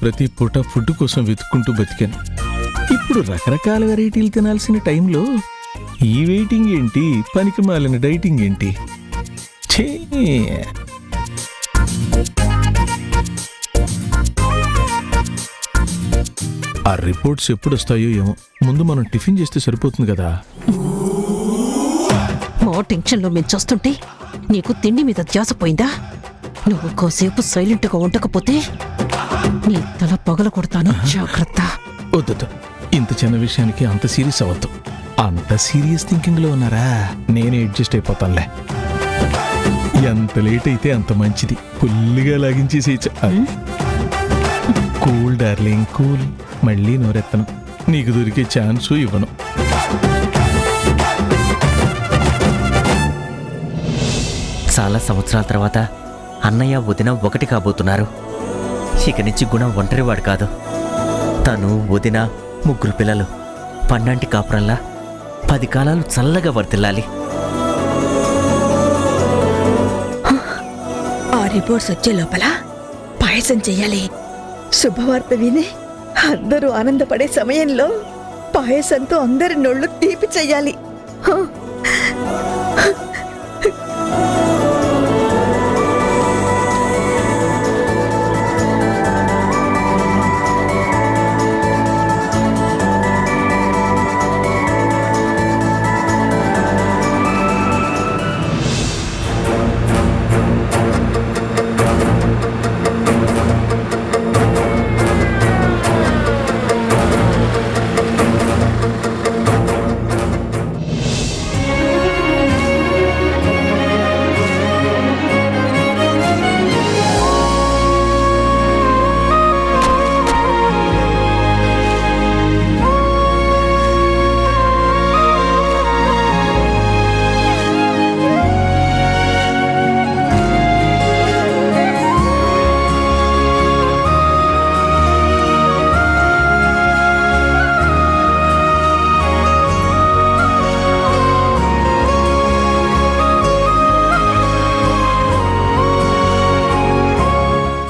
ప్రతి పూట ఫుడ్ కోసం వెతుక్కుంటూ బతికాను. ఇప్పుడు రకరకాల వెరైటీలు తినాల్సిన టైంలో ఈ వెయిటింగ్ ఏంటి, పనికి మాలిన డైటింగ్ ఏంటి? ఛీ! ఆ రిపోర్ట్స్ ఎప్పుడు వస్తాయో ఏమో. ముందు మనం టిఫిన్ చేస్తే సరిపోతుంది కదా. మా టెన్షన్లో మేము చూస్తుంటే నీకు తిండి మీద ధ్యాస పోయిందా? నువ్వు కోసేపు సైలెంట్గా ఉండకపోతే నీ తల పగల కొడతాను, జాగ్రత్త. వద్దు, ఇంత చిన్న విషయానికి అంత సీరియస్ అవ్వద్దు. అంత సీరియస్ థింకింగ్ లో ఉన్నారా? నేనే అడ్జస్ట్ అయిపోతానులే. ఎంత లేట్ అయితే అంత మంచిది. ఫుల్గా లాగించేసేయచ్చు. Cool darling, cool. మళ్ళీ నోరెత్తను. నీకు దొరికే ఛాన్సు ఇవ్వను. చాలా సంవత్సరాల తర్వాత అన్నయ్య వదిన ఒకటి కాబోతున్నారు. ఇక నుంచి గుణ ఒంటరివాడు కాదు. తను, వదిన, 3 పిల్లలు పన్నంటి కాపురంలా 10 కాలాలు చల్లగా వర్తిల్లాలి. ఆ రిపోర్ట్స్ వచ్చే లోపల పాయసం చెయ్యాలి. శుభవార్త విని అందరూ ఆనందపడే సమయంలో పాయసంతో అందరి నోళ్ళు తీపి చెయ్యాలి.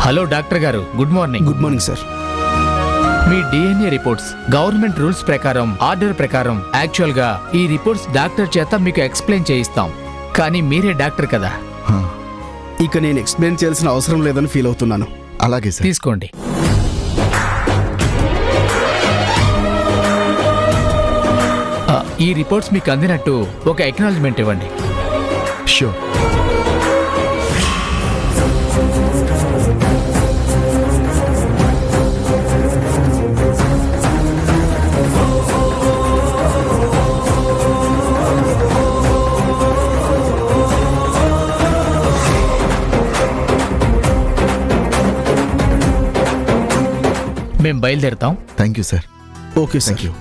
హలో డాక్టర్ గారు, good morning. Good morning sir. మీ డిఎన్ఏ రిపోర్ట్స్ గవర్నమెంట్ రూల్స్ ప్రకారం, ఆర్డర్ ప్రకారం యాక్చువల్ గా ఈ రిపోర్ట్స్ డాక్టర్ చేత మీకు ఎక్స్ప్లెయిన్ చేయిస్తాం. కానీ మీరే డాక్టర్ కదా. ఇక నేను ఎక్స్ప్లెయిన్ చేయాల్సిన అవసరం లేదని ఫీల్ అవుతున్నాను. అలాగే సార్. తీసుకోండి. ఈ రిపోర్ట్స్ మీకు అందినట్టు ఒక ఎక్నాలజ్మెంట్ ఇవ్వండి. షూర్. మేము బయలుదేరుతాం. Thank you sir. Okay sir. Thank you.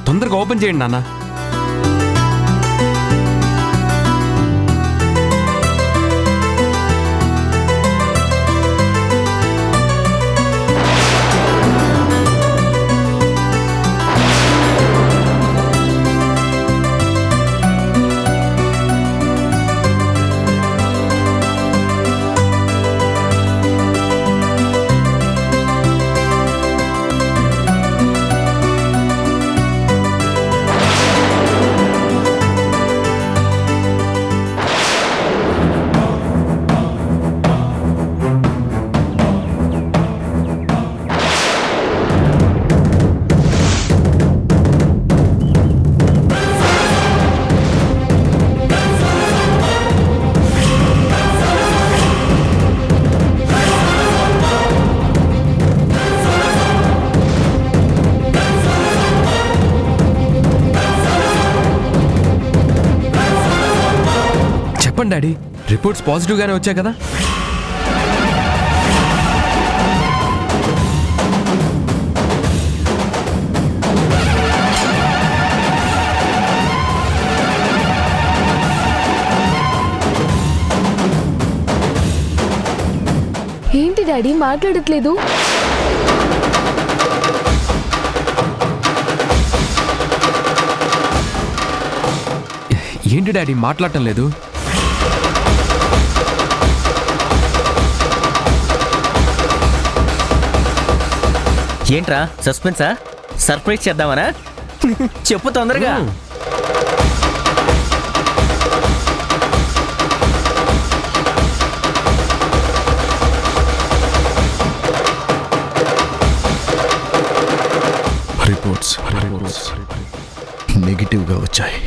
తొందరగా ఓపెన్ చేయండి నాన్న. చెప్పండి డాడీ, రిపోర్ట్స్ పాజిటివ్ గానే వచ్చాయి కదా? ఏంటి డాడీ మాట్లాడట్లేదు? ఏంటి డాడీ మాట్లాడటం లేదు? ఏంట్రా సస్పెన్సా? సర్ప్రైజ్ చేద్దామనా? చెప్పు తొందరగా. రిపోర్ట్స్ నెగిటివ్గా వచ్చాయి.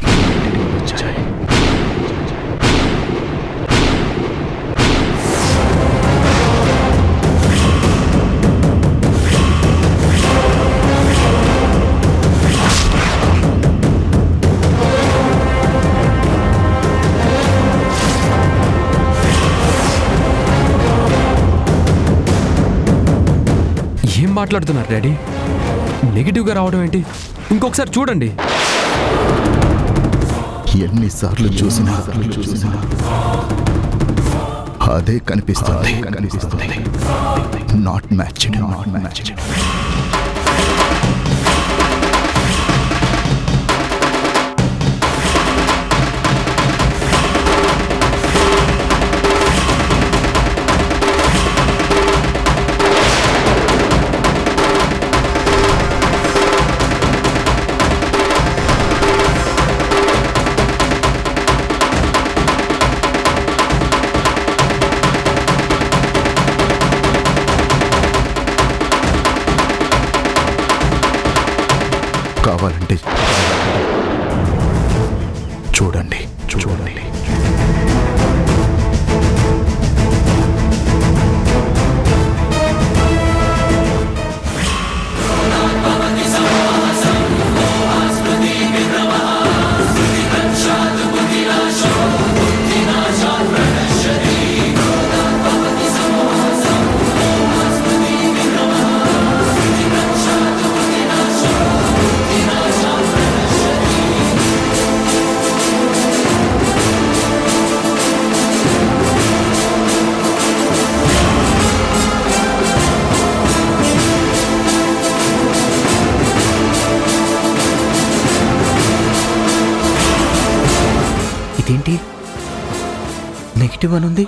ఏం మాట్లాడుతున్నారు డాడీ? నెగిటివ్గా రావడం ఏంటి? ఇంకొకసారి చూడండి. ఎన్నిసార్లు చూసినా అదే కనిపిస్తుంది. Not matched. కావాలంటే చూడండి. ఇదేంటి నెగిటివ్ అని ఉంది?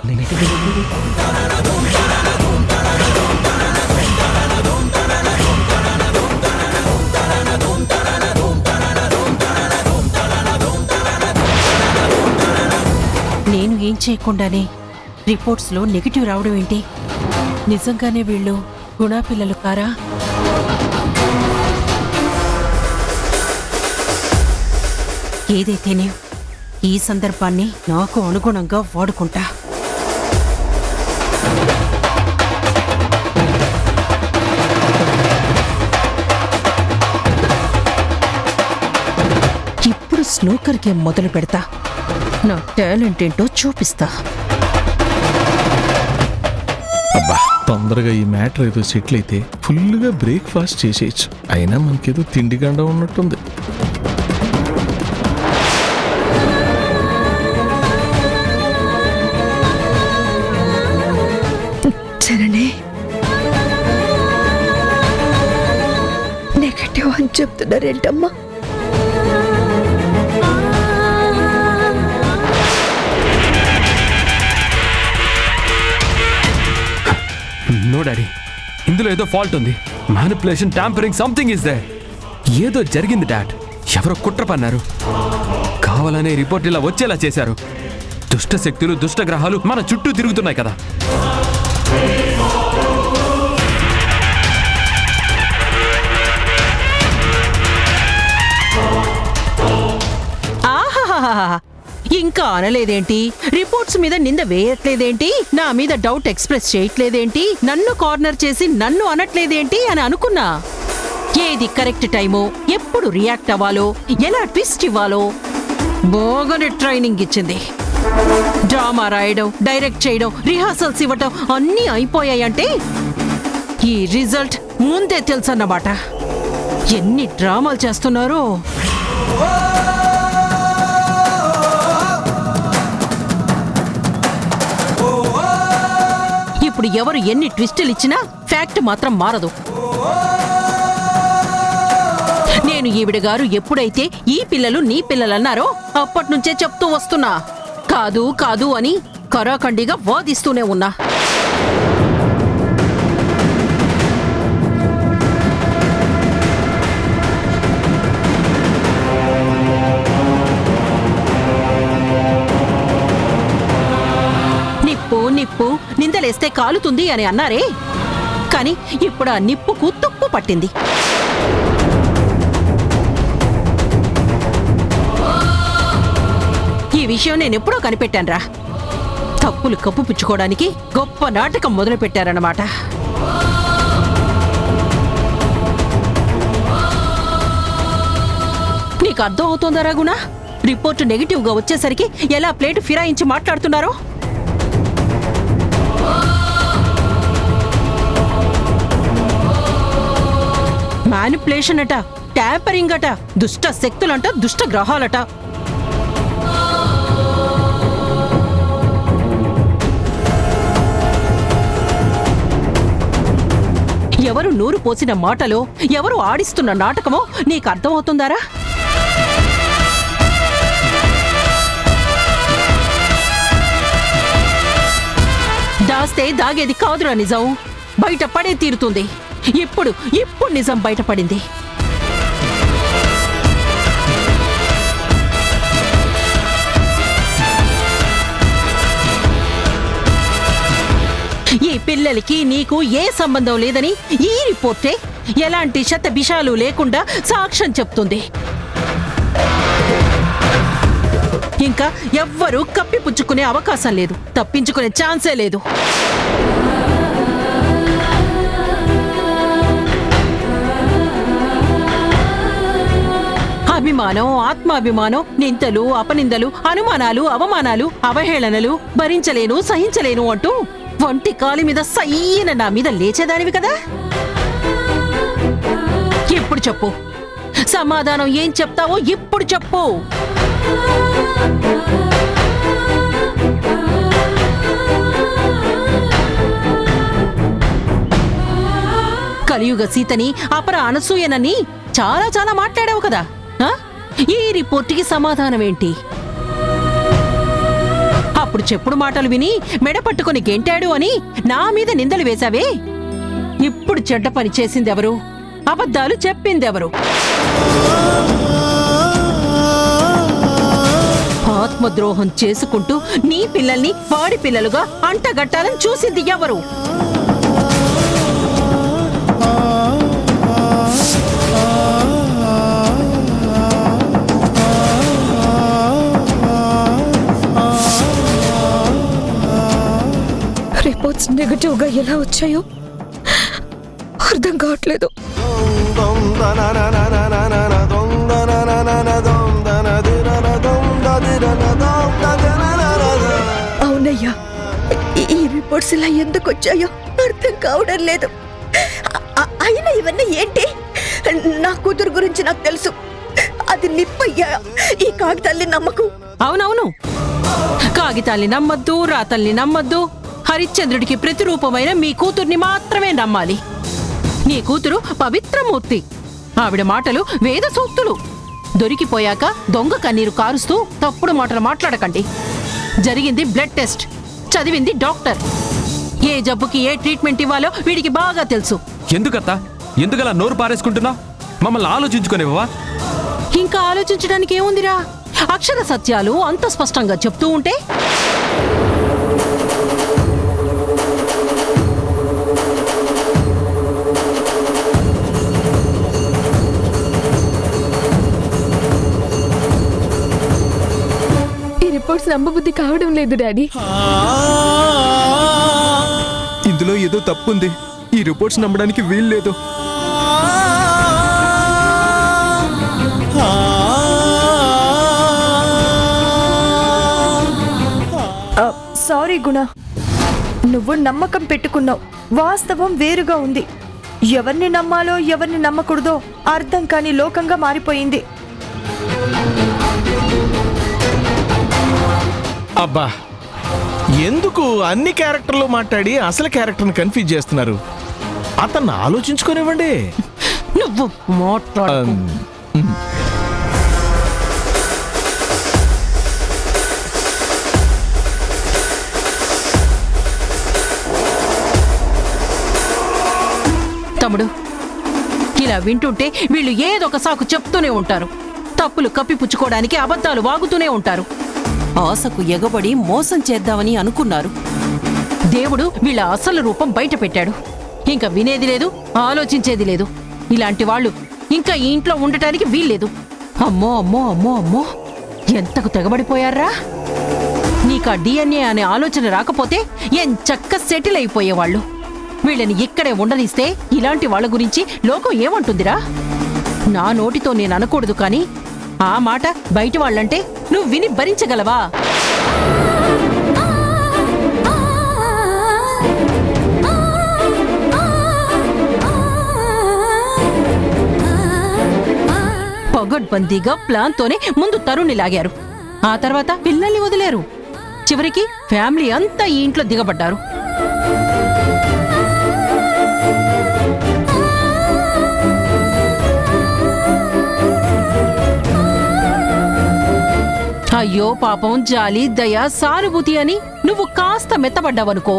నేను ఏం చేయకుండానే రిపోర్ట్స్లో నెగిటివ్ రావడం ఏంటి? నిజంగానే వీళ్ళు గుణా పిల్లలు కారా? ఏదైతేనే ఈ సందర్భాన్ని నాకు అనుగుణంగా వాడుకుంటా. ఇప్పుడు స్నూకర్ గేమ్ మొదలు పెడతా. నా టాలెంట్ ఏంటో చూపిస్తా. అబ్బా, తొందరగా ఈ మ్యాటర్ ఏదో సెటిల్ అయితే ఫుల్గా బ్రేక్ఫాస్ట్ చేసేయచ్చు. అయినా మనకేదో తిండి గండ ఉన్నట్టుంది. జనని నెగటివ్ అని చెప్తున్నారేంటమ్మా? నో డాడీ, ఇందులో ఏదో ఫాల్ట్ ఉంది. Manipulation, tampering, something is there. ఏదో జరిగింది డాడ్. ఎవరో కుట్ర పన్నారు. కావాలనే రిపోర్ట్ ఇలా వచ్చేలా చేశారు. దుష్ట శక్తులు, దుష్ట గ్రహాలు మన చుట్టూ తిరుగుతున్నాయి కదా. ఆహాహాహా, ఇంకా అనలేదేంటి? రిపోర్ట్స్ మీద నింద వేయట్లేదేంటి? నా మీద డౌట్ ఎక్స్ప్రెస్ చేయట్లేదేంటి? నన్ను కార్నర్ చేసి నన్ను అనట్లేదేంటి అని అనుకున్నా. ఏది కరెక్ట్ టైమో, ఎప్పుడు రియాక్ట్ అవ్వాలో, ఎలా ట్విస్ట్ ఇవ్వాలో బాగానే ట్రైనింగ్ ఇచ్చింది. డ్రామా రాయడం, డైరెక్ట్ చేయడం, రిహార్సల్స్ ఇవ్వటం అన్నీ అయిపోయాయంటే ఈ రిజల్ట్ ముందే తెలుసన్నమాట. ఎన్ని డ్రామాలు చేస్తున్నారో. ఇప్పుడు ఎవరు ఎన్ని ట్విస్టులు ఇచ్చినా ఫ్యాక్ట్ మాత్రం మారదు. నేను ఈవిడ గారు ఎప్పుడైతే ఈ పిల్లలు నీ పిల్లలన్నారో అప్పట్నుంచే చెప్తూ వస్తున్నా. కాదు కాదు అని కరాఖండిగా వాదిస్తూనే ఉన్నా. కట్టెలేస్తే కాలుతుంది అని అన్నారే, కానీ ఇప్పుడు ఆ నిప్పుకు తుప్పు పట్టింది. ఈ విషయం నేనెప్పుడో కనిపెట్టానురా. తప్పులు కప్పుపుచ్చుకోవడానికి గొప్ప నాటకం మొదలు పెట్టారన్నమాట. నీకు అర్థం అవుతోందా రఘుణ? రిపోర్టు నెగిటివ్గా వచ్చేసరికి ఎలా ప్లేటు ఫిరాయించి మాట్లాడుతున్నారో. మ్యానిపులేషన్ అట, ట్యాంపరింగ్ అట, దుష్ట శక్తులంట, దుష్ట గ్రహాలట. ఎవరు నూరు పోసిన మాటలో, ఎవరు ఆడిస్తున్న నాటకమో నీకు అర్థమవుతుందారా? దాస్తే దాగేది కాదురా నిజం, బయట పడే తీరుతుంది. ఇప్పుడు నిజం బయటపడింది. ఈ పిల్లలకి నీకు ఏ సంబంధం లేదని ఈ రిపోర్టే ఎలాంటి శతభిషాలు లేకుండా సాక్ష్యం చెప్తుంది. ఇంకా ఎవ్వరూ కప్పిపుచ్చుకునే అవకాశం లేదు, తప్పించుకునే ఛాన్సే లేదు. అభిమానం, ఆత్మాభిమానం, నిందలు, అపనిందలు, అనుమానాలు, అవమానాలు, అవహేళనలు భరించలేను, సహించలేను అంటూ వంటి కాలి మీద సయ్యన నా మీద లేచేదానివి కదా. ఇప్పుడు చెప్పు, సమాధానం ఏం చెప్తావో ఇప్పుడు చెప్పు. కలియుగ సీతని, అపర అనసూయనని చాలా చాలా మాట్లాడావు కదా. ఈ రిపోర్టుకి సమాధానం ఏంటి? అప్పుడు చెప్పుడు మాటలు విని మెడ పట్టుకుని గెంటాడు అని నా మీద నిందలు వేశావే. ఇప్పుడు చెడ్డ పని చేసిందెవరు? అబద్ధాలు చెప్పిందెవరు? ఆత్మద్రోహం చేసుకుంటూ నీ పిల్లల్ని వాడి పిల్లలుగా అంటగట్టాలని చూసింది ఎవరు? రిపోర్ట్స్ నెగటివ్ గా ఎలా వచ్చాయో అర్థం కావట్లేదు. అవునయ్యా, ఈ రిపోర్ట్స్ ఇలా ఎందుకు వచ్చాయో అర్థం కావడం లేదు. అయినా ఇవన్నీ ఏంటి? నా కూతురు గురించి నాకు తెలుసు, అది నిప్పయ్యా. ఈ కాగితాల్ని నమ్మకు. అవునవును, కాగితాల్ని నమ్మద్దు, రాతల్ని నమ్మద్దు. హరిశ్చంద్రుడికి ప్రతిరూపమైన మీ కూతుర్ని మాత్రమే నమ్మాలి. నీ కూతురు పవిత్రమూర్తి, ఆవిడ మాటలు వేద సూక్తులు. దొరికిపోయాక దొంగ కన్నీరు కారుస్తూ తప్పుడు మాటలు మాట్లాడకండి. జరిగింది బ్లడ్ టెస్ట్, చదివింది డాక్టర్. ఏ జబ్బుకి ఏ ట్రీట్మెంట్ ఇవ్వాలో వీడికి బాగా తెలుసు. ఎందుకలా నోరు పారేసుకుంటున్నా? మమ్మల్ని ఆలోచించుకునేవా? ఇంకా ఆలోచించడానికి ఏముందిరా? అక్షర సత్యాలు అంత స్పష్టంగా చెప్తూ ఉంటే. ఈ రిపోర్ట్స్ నమ్మబుద్ధి కావడం లేదు డాడీ. ఇందులో ఏదో తప్పుంది. ఈ రిపోర్ట్స్ నమ్మడానికి వీల్లేదు. సారీ గుణ, నువ్వు నమ్మకం పెట్టుకున్నావు, వాస్తవం వేరుగా ఉంది. ఎవరిని నమ్మాలో ఎవరిని నమ్మకూడదో అర్థం కాని లోకంగా మారిపోయింది. అబ్బా, ఎందుకు అన్ని క్యారెక్టర్లు మాట్లాడి అసలు క్యారెక్టర్ని కన్ఫ్యూజ్ చేస్తున్నారు? అతన్ని ఆలోచించుకోనివ్వండి. నువ్వు మాట్లాడు. తమ్ముడు, ఇలా వింటుంటే వీళ్ళు ఏదొక సాకు చెప్తూనే ఉంటారు. తప్పులు కప్పిపుచ్చుకోవడానికి అబద్ధాలు వాగుతూనే ఉంటారు. ఆశకు ఎగబడి మోసం చేద్దామని అనుకున్నారు. దేవుడు వీళ్ళ అసలు రూపం బయట పెట్టాడు. ఇంకా వినేది లేదు, ఆలోచించేది లేదు. ఇలాంటి వాళ్ళు ఇంకా ఈ ఇంట్లో ఉండటానికి వీల్లేదు. అమ్మో అమ్మో అమ్మో అమ్మో, ఎంతకు తెగబడిపోయారా! నీకా డిఎన్ఏ అనే ఆలోచన రాకపోతే ఎంచక్క సెటిల్ అయిపోయేవాళ్ళు. వీళ్ళని ఇక్కడే ఉండనిస్తే ఇలాంటి వాళ్ళ గురించి లోకం ఏమంటుందిరా? నా నోటితో నేను అనకూడదు, కానీ ఆ మాట బయట వాళ్ళంటే నువ్వు విని భరించగలవా? పగడ్బందీగా ప్లాన్తోనే ముందు తరుణ్ణి లాగారు, ఆ తర్వాత పిల్లల్ని వదిలేరు. చివరికి ఫ్యామిలీ అంతా ఈ ఇంట్లో దిగబడ్డారు. అయ్యో పాపం, జాలి, దయ, సానుభూతి అని నువ్వు కాస్త మెత్తబడ్డావనుకో,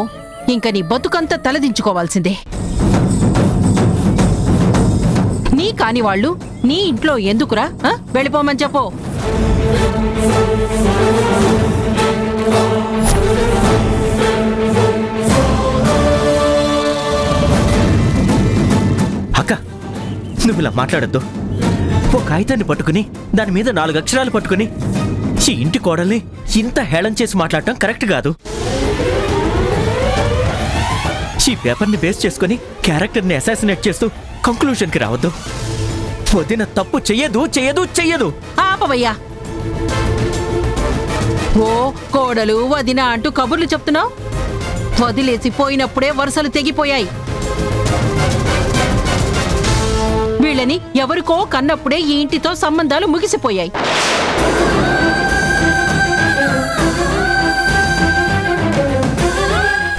ఇంక నీ బతుకంతా తలదించుకోవాల్సిందే. నీ కాని వాళ్ళు నీ ఇంట్లో ఎందుకురా? వెళ్ళిపోమని చెప్పు. అక్క, నువ్వు ఇలా మాట్లాడద్దు. ఓ కాగితాన్ని పట్టుకుని దాని మీద 4 అక్షరాలు పట్టుకుని ఈ ఇంటి కోడల్ని ఇంత హేళన చేసి మాట్లాడటం కరెక్ట్ కాదు. ఈ పేపర్ని బేస్ చేసుకుని క్యారెక్టర్ని అసాసినేట్ చేస్తూ కంక్లూషన్కి రావద్దు. వదిన తప్పు చెయ్యదు చెయ్యదు చెయ్యదు. ఆపవయ్యా. ఓ కోడలు వదిన అంటూ కబుర్లు చెప్తున్నావు. వదిలేసి పోయినప్పుడే వరుసలు తెగిపోయాయి. వీళ్ళని ఎవరికో కన్నప్పుడే ఈ ఇంటితో సంబంధాలు ముగిసిపోయాయి.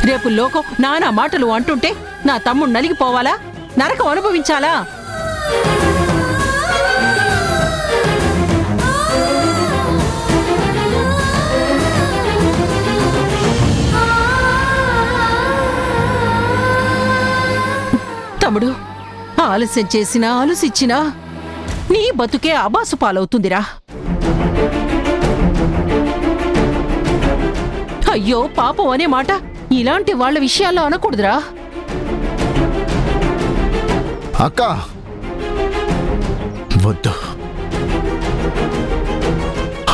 రేపు లోకం నానా మాటలు అంటుంటే నా తమ్ముడు నలిగిపోవాలా? నరకం అనుభవించాలా? తమ్ముడు, ఆలస్యం చేసినా ఆలోచించినా నీ బతుకే అబాసు పాలవుతుందిరా. అయ్యో పాపం అనే మాట ఇలాంటి వాళ్ళ విషయాల్లో అనకూడదురా. అక్క వద్దు,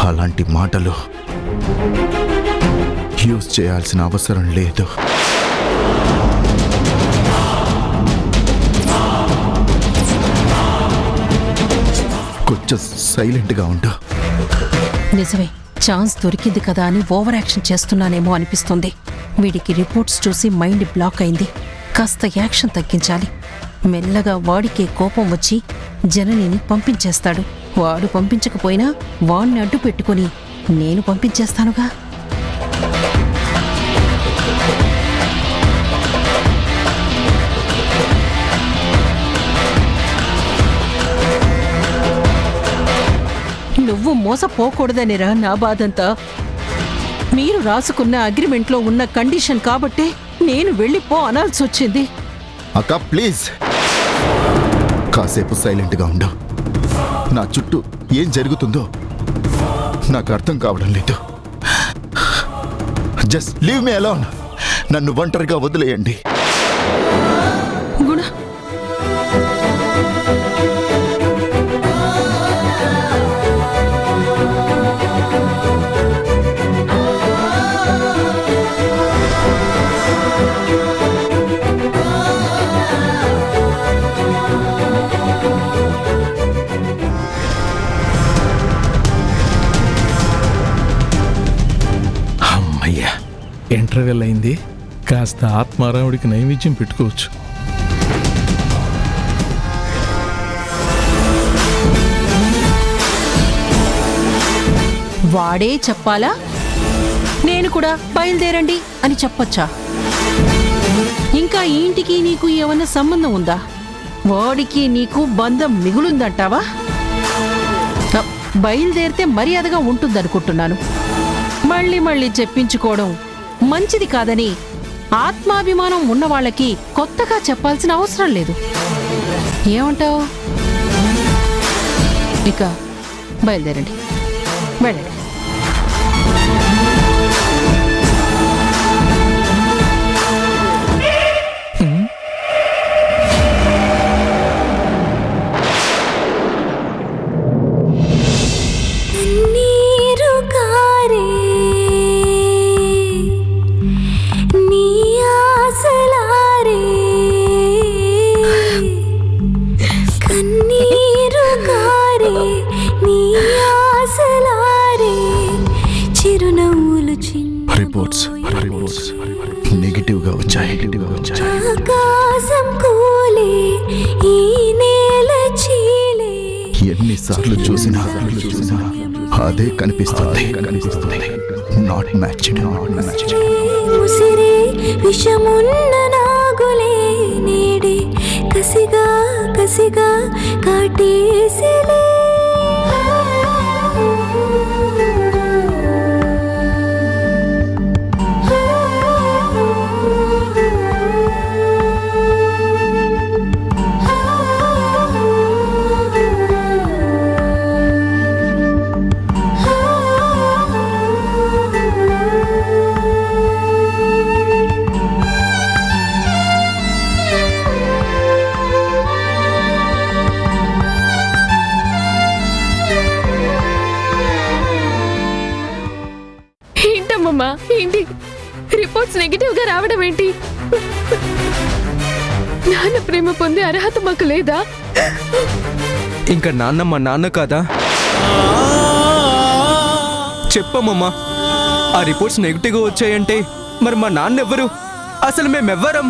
అలాంటి మాటలు యూజ్ చేయాల్సిన అవసరం లేదు. కొంచెం సైలెంట్గా ఉండు. నిజమే, ఛాన్స్ దొరికింది కదా అని ఓవర్ యాక్షన్ చేస్తున్నానేమో అనిపిస్తుంది. వీడికి రిపోర్ట్స్ చూసి మైండ్ బ్లాక్ అయింది. కాస్త యాక్షన్ తగ్గించాలి. మెల్లగా వాడికే కోపం వచ్చి జననిని పంపించేస్తాడు. వాడు పంపించకపోయినా వాణ్ణి అడ్డు పెట్టుకుని నేను పంపించేస్తానుగా. నువ్వు మోసపోకూడదనిరా నా బాధంతా. మీరు రాసుకున్న అగ్రిమెంట్లో ఉన్న కండిషన్ కాబట్టే నేను వెళ్ళిపో అనాల్సి వచ్చింది. అక్క ప్లీజ్ కాసేపు సైలెంట్గా ఉండు. నా చుట్టూ ఏం జరుగుతుందో నాకు అర్థం కావడం లేదు. Just leave me alone. నన్ను ఒంటరిగా వదిలేయండి. గుణ, అమ్మయ్యా, ఇంటర్వెల్ అయింది. కాస్త ఆత్మారాముడికి నైవేద్యం పెట్టుకోవచ్చు. వాడే చెప్పాలా? నేను కూడా బయలుదేరండి అని చెప్పొచ్చా? ఇంకా ఈ ఇంటికి నీకు ఏమన్నా సంబంధం ఉందా? వాడికి నీకు బంధం మిగులుందంటావా? బయలుదేరితే మర్యాదగా ఉంటుందనుకుంటున్నాను. మళ్ళీ మళ్ళీ చెప్పించుకోవడం మంచిది కాదని ఆత్మాభిమానం ఉన్న వాళ్ళకి కొత్తగా చెప్పాల్సిన అవసరం లేదు. ఏమంటావు? ఇక బయలుదేరండి, వెళ్ళండి. రిపోర్ట్స్ నెగిటివ్ గా వచ్చాయి. ఆకాశం కూలే ఈ నేల చీలే ఎన్నిసార్లు చూసినా అదే కనిపిస్తుంది. Not matched. ముసిరే విషమున్న నాగులే నేడే కసిగా కసిగా కాటేసిలే ఏంటమ్మమ్మా ఏంటి రిపోర్ట్స్ నెగిటివ్ గా రావడం ఏంటి? నాన్న ప్రేమ పొందే అర్హత మాకు లేదా? ఇంకా నాన్న మా నాన్న కాదా? చెప్పమ్మమ్మా, ఆ రిపోర్ట్స్ నెగిటివ్గా వచ్చాయంటే మరి మా నాన్న ఎవ్వరు? అసలు మేమెవ్వరం?